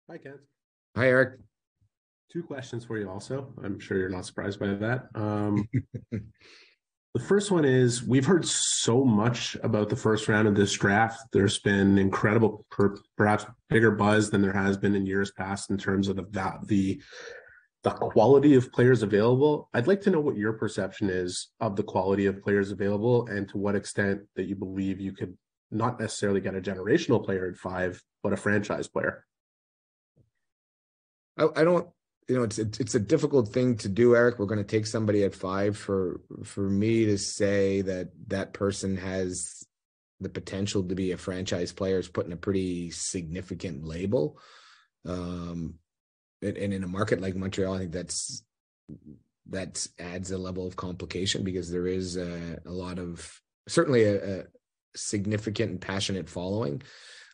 Hi, Kent. Hi, Eric. Two questions for you also. I'm sure you're not surprised by that. The first one is we've heard so much about the first round of this draft. There's been incredible, perhaps bigger buzz than there has been in years past in terms of the quality of players available. I'd like to know what your perception is of the quality of players available and to what extent that you believe you could not necessarily get a generational player at five, but a franchise player. I don't, it's a difficult thing to do, Eric. We're going to take somebody at five for me to say that that person has the potential to be a franchise player is putting a pretty significant label. And in a market like Montreal, I think that adds a level of complication because there is a lot of certainly a significant and passionate following.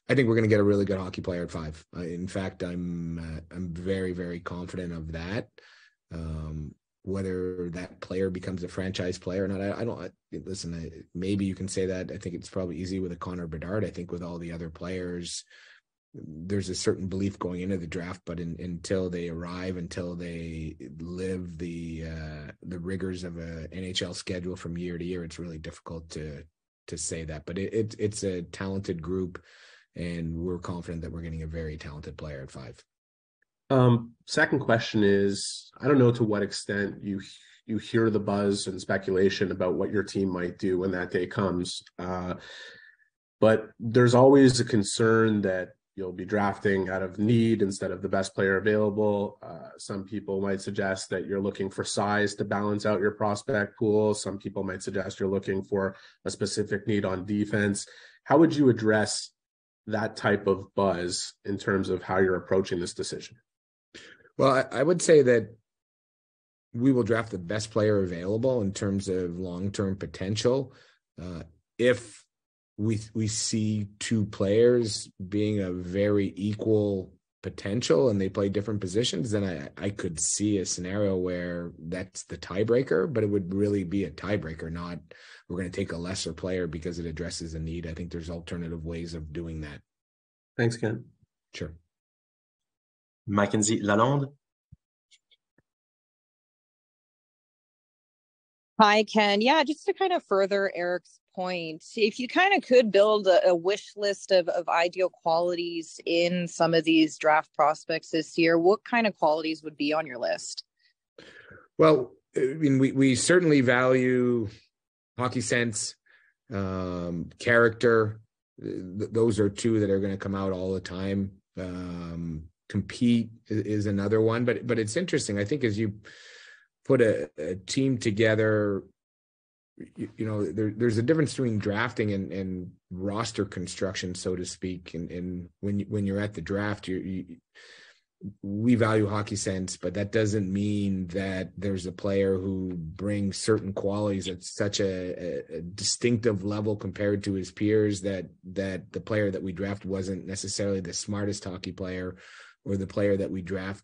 I think we're going to get a really good hockey player at five. In fact, I'm very, very confident of that. Whether that player becomes a franchise player or not, I don't listen. Maybe you can say that. I think it's probably easy with a Connor Bedard. I think with all the other players, there's a certain belief going into the draft, but until they arrive, until they live the rigors of a NHL schedule from year to year, it's really difficult to say that. But it's a talented group. And we're confident that we're getting a very talented player at five. Second question is, I don't know to what extent you hear the buzz and speculation about what your team might do when that day comes. But there's always a concern that you'll be drafting out of need instead of the best player available. Some people might suggest that you're looking for size to balance out your prospect pool. Some people might suggest you're looking for a specific need on defense. How would you address that type of buzz in terms of how you're approaching this decision? Well, I would say that we will draft the best player available in terms of long-term potential. If we see two players being a very equal potential and they play different positions, then I could see a scenario where that's the tiebreaker, but it would really be a tiebreaker, not we're going to take a lesser player because it addresses a need. I think there's alternative ways of doing that. Thanks, Ken. Sure. Mackenzie Lalonde. Hi, Ken. Yeah, just to kind of further Eric's point, if you kind of could build a wish list of ideal qualities in some of these draft prospects this year, what kind of qualities would be on your list? Well, I mean, we certainly value hockey sense, character. Those are two that are going to come out all the time. Compete is another one, but it's interesting. I think as you put a team together, there's a difference between drafting and roster construction, so to speak. And when you're at the draft, we value hockey sense, but that doesn't mean that there's a player who brings certain qualities at such a distinctive level compared to his peers that the player that we draft wasn't necessarily the smartest hockey player, or the player that we draft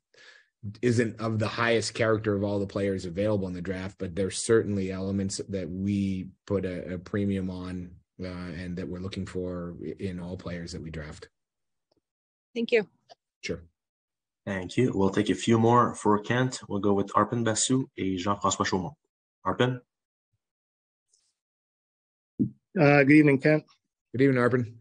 isn't of the highest character of all the players available in the draft. But there's certainly elements that we put a premium on and that we're looking for in all players that we draft. Thank you. Sure. Thank you. We'll take a few more for Kent. We'll go with Arpin Basu et Jean-François Chaumont. Arpin? Good evening, Kent. Good evening, Arpin.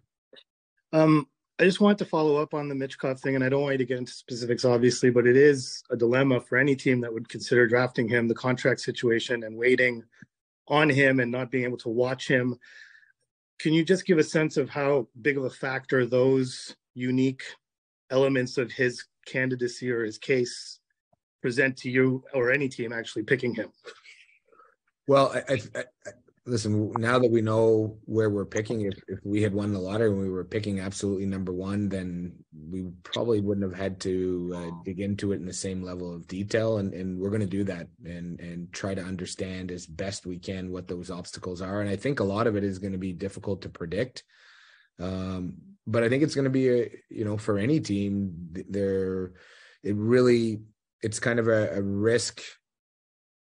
I just wanted to follow up on the Michkov thing, and I don't want you to get into specifics, obviously, but it is a dilemma for any team that would consider drafting him, the contract situation and waiting on him and not being able to watch him. Can you just give a sense of how big of a factor those unique elements of his candidacy or his case present to you or any team actually picking him? Well, I listen, now that we know where we're picking, if we had won the lottery and we were picking absolutely number one, then we probably wouldn't have had to dig into it in the same level of detail. And we're going to do that and try to understand as best we can what those obstacles are. And I think a lot of it is going to be difficult to predict. But I think it's going to be for any team it's kind of a risk,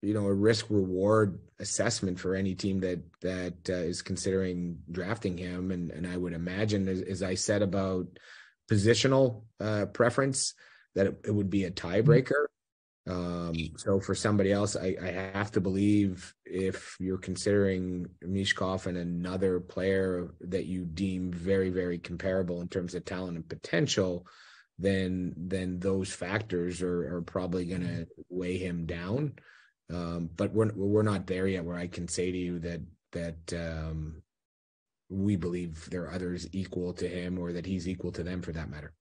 a risk reward assessment for any team that is considering drafting him. And I would imagine, as I said about positional preference that it would be a tiebreaker. So for somebody else, I have to believe if you're considering Michkov and another player that you deem very, very comparable in terms of talent and potential, then those factors are probably going to weigh him down. But we're not there yet where I can say to you that we believe there are others equal to him or that he's equal to them for that matter.